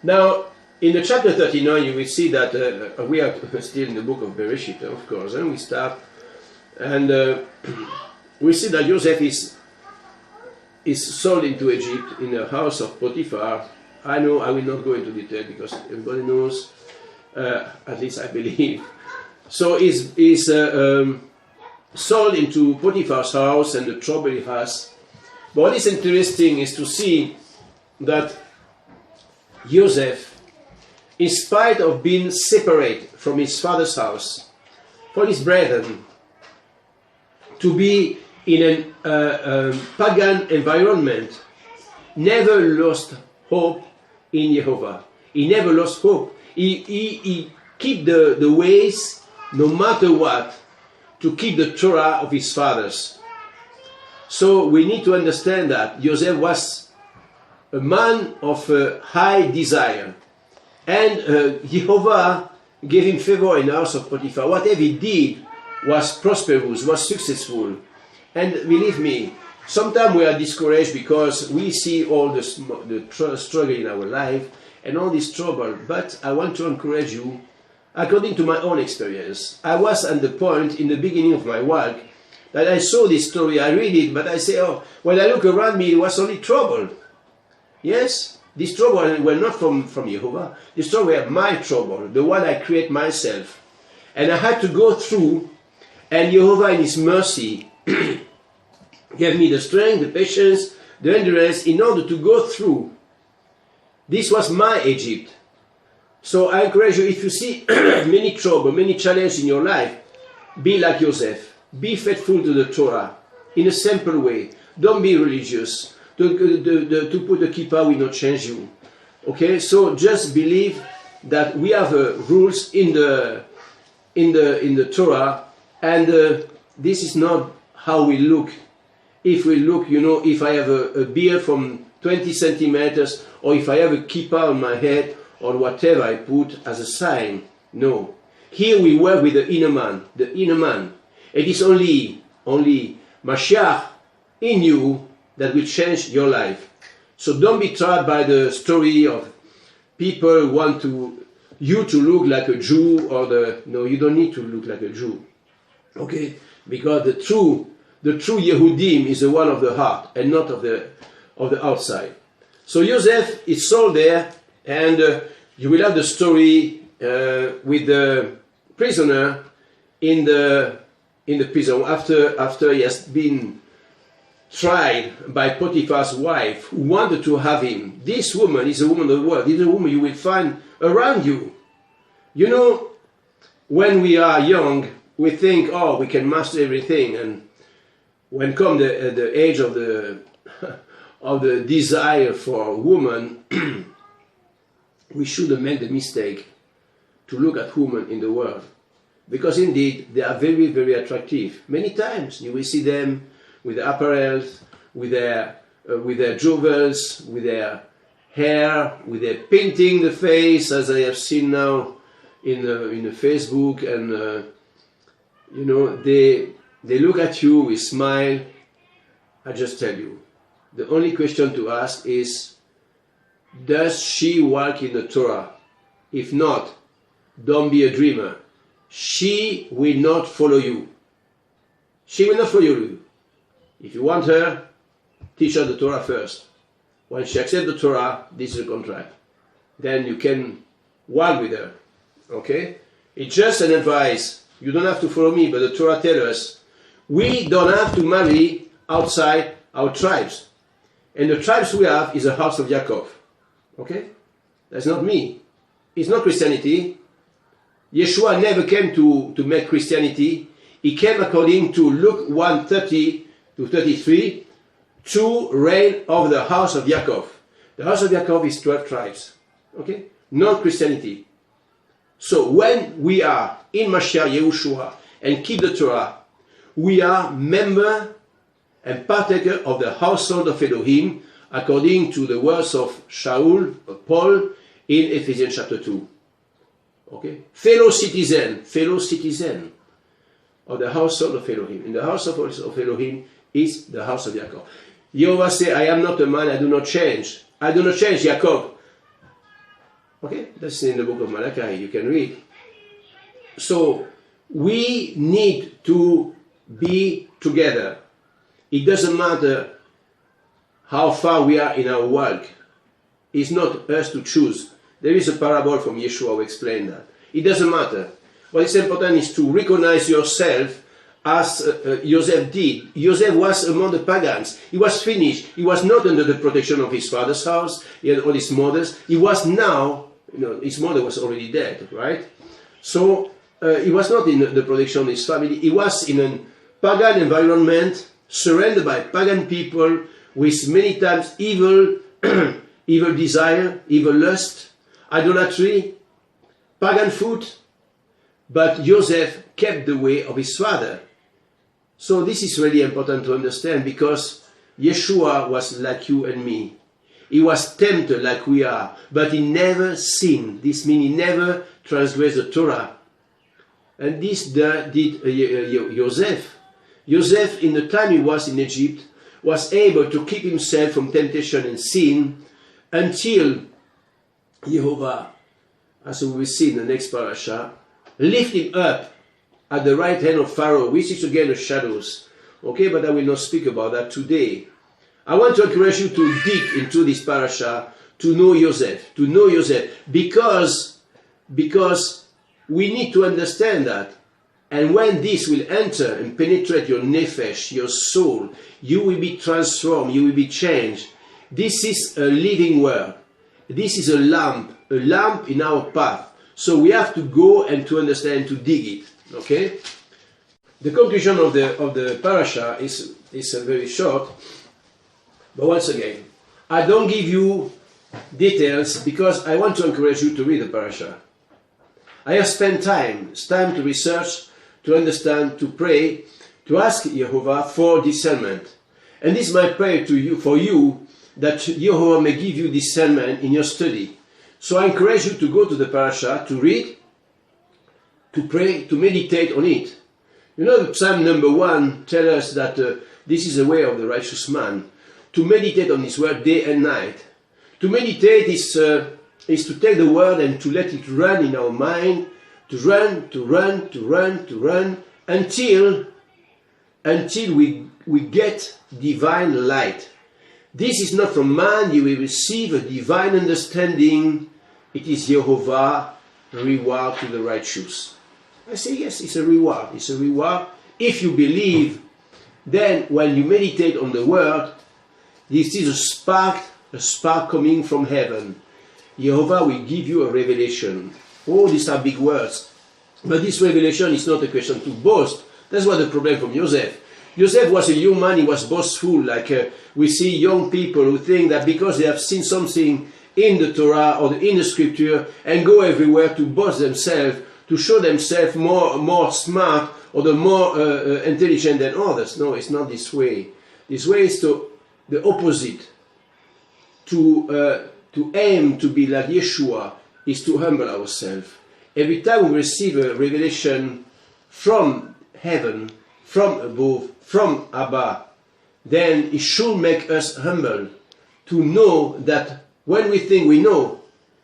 Now, in the chapter 39, you will see that we are still in the book of Bereshit, of course, and we start, and we see that Joseph is sold into Egypt in the house of Potiphar. I know I will not go into detail because everybody knows, at least I believe. So he's sold into Potiphar's house and the trouble he has. But what is interesting is to see that Joseph, in spite of being separate from his father's house, from his brethren, to be in a pagan environment, never lost hope in Jehovah. He never lost hope. He keep the ways, no matter what, to keep the Torah of his fathers. So we need to understand that Joseph was a man of high desire. And Jehovah gave him favor in the house of Potiphar. Whatever he did was prosperous, was successful. And believe me, sometimes we are discouraged because we see all the struggle in our life and all this trouble. But I want to encourage you, according to my own experience. I was at the point in the beginning of my walk that I saw this story, I read it, but I say, oh, when I look around me, it was only trouble. Yes, this trouble were not from Jehovah. This trouble were my trouble, the one I create myself. And I had to go through, and Jehovah in his mercy gave me the strength, the patience, the endurance in order to go through. This was my Egypt. So I encourage you, if you see many trouble, many challenges in your life, be like Joseph. Be faithful to the Torah in a simple way. Don't be religious. To put a kippah will not change you. Okay, so just believe that we have rules in the Torah, and this is not how we look. If we look, you know, if I have a beard from 20 centimeters, or if I have a kippah on my head, or whatever I put as a sign. No. Here we work with the inner man. The inner man. It is only Mashiach in you that will change your life. So don't be trapped by the story of people who want you to look like a Jew, or no, you don't need to look like a Jew. Okay? Because the true Yehudim is the one of the heart and not of the outside. So Joseph is sold there, and you will have the story with the prisoner in the prison after he has been tried by Potiphar's wife, who wanted to have him. This woman is a woman of the world. This is a woman you will find around you. You know, when we are young, we think, oh, we can master everything, and when come the age of the desire for a woman, we shouldn't make the mistake to look at women in the world. Because indeed, they are very, very attractive. Many times you will see them with their apparel, with their jewels, with their hair, with their painting the face, as I have seen now in the Facebook, and you know, they look at you with smile. I just tell you, the only question to ask is, does she walk in the Torah? If not, don't be a dreamer. She will not follow you. She will not follow you. If you want her, teach her the Torah first. When she accepts the Torah, this is a contract. Then you can walk with her. Okay? It's just an advice. You don't have to follow me, but the Torah tells us we don't have to marry outside our tribes. And the tribes we have is the house of Yaakov. Okay? That's not me. It's not Christianity. Yeshua never came to make Christianity. He came according to Luke 1:30 to 33 to reign over the house of Yaakov. The house of Yaakov is 12 tribes. Okay? Not Christianity. So when we are in Mashiach Yehoshua and keep the Torah, we are member and partaker of the household of Elohim, according to the words of Paul in Ephesians chapter 2. Okay? Fellow citizen of the household of Elohim. In the house of Elohim is the house of Yaakov. Jehovah said, I am not a man, I do not change. I do not change, Jacob. Okay, that's in the book of Malachi, you can read. So we need to be together. It doesn't matter how far we are in our walk. It's not us to choose. There is a parable from Yeshua who explains that. It doesn't matter. What is important is to recognize yourself as Joseph did. Joseph was among the pagans. He was finished. He was not under the protection of his father's house. He had all his mothers. He was now, his mother was already dead, right? So he was not in the protection of his family. He was in a pagan environment, surrounded by pagan people, with many times evil, evil desire, evil lust, idolatry, pagan food. But Joseph kept the way of his father. So this is really important to understand, because Yeshua was like you and me. He was tempted like we are, but he never sinned. This means he never transgressed the Torah. And this did Joseph. Joseph, in the time he was in Egypt, was able to keep himself from temptation and sin until Jehovah, as we will see in the next parasha, lift him up at the right hand of Pharaoh, which is again the shadows. Okay, but I will not speak about that today. I want to encourage you to dig into this parasha, to know Joseph, because we need to understand that. And when this will enter and penetrate your nefesh, your soul, you will be transformed, you will be changed. This is a living word. This is a lamp in our path. So we have to go and to understand, to dig it. Okay? The conclusion of the parasha is very short. But once again, I don't give you details because I want to encourage you to read the parasha. I have spent time to research, to understand, to pray, to ask Jehovah for discernment. And this is my prayer to you, for you, that Jehovah may give you discernment in your study. So I encourage you to go to the parasha, to read, to pray, to meditate on it. You know, Psalm number 1 tells us that this is the way of the righteous man. To meditate on his word day and night. To meditate is to take the word and to let it run in our mind, to run until we get divine light. This is not from man, you will receive a divine understanding. It is Jehovah, reward to the righteous. I say yes, it's a reward. It's a reward. If you believe, then when you meditate on the word, this is a spark coming from heaven. Jehovah will give you a revelation. Oh, these are big words. But this revelation is not a question to boast. That's what the problem from Joseph. Joseph was a young man, he was boastful, like we see young people who think that because they have seen something in the Torah or in the scripture and go everywhere to boast themselves, to show themselves more smart or the more intelligent than others. No, it's not this way. This way is the opposite. To aim to be like Yeshua is to humble ourselves. Every time we receive a revelation from heaven, from above, from Abba, then it should make us humble to know that when we think we know,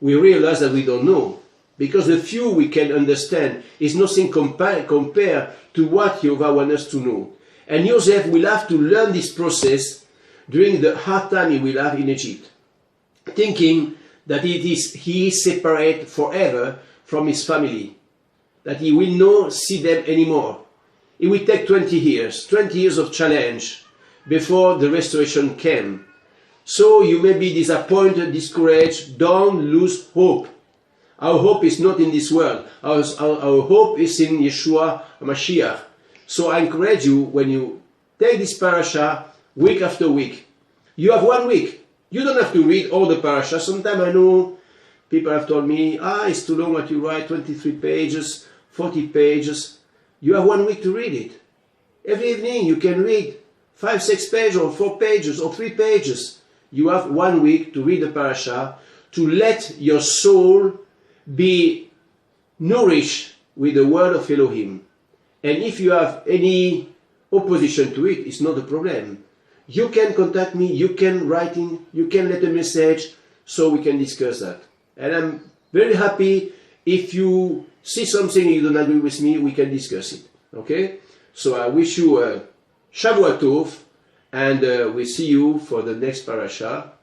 we realize that we don't know. Because the few we can understand is nothing compared to what Jehovah wants us to know. And Joseph will have to learn this process during the hard time he will have in Egypt, thinking that he is separate forever from his family, that he will not see them anymore. It will take 20 years of challenge before the restoration came. So you may be disappointed, discouraged, don't lose hope. Our hope is not in this world. Our hope is in Yeshua HaMashiach. So I encourage you, when you take this parasha week after week, you have 1 week. You don't have to read all the parasha. Sometimes I know people have told me, it's too long what you write, 23 pages, 40 pages. You have 1 week to read it. Every evening you can read 5, 6 pages or 4 pages or 3 pages. You have 1 week to read the parasha, to let your soul be nourished with the word of Elohim. And if you have any opposition to it, it's not a problem. You can contact me, you can write in, you can let a message, so we can discuss that. And I'm Very happy. If you see something you don't agree with me, we can discuss it. Okay? So I wish you a Shavua Tov, and we see you for the next parasha.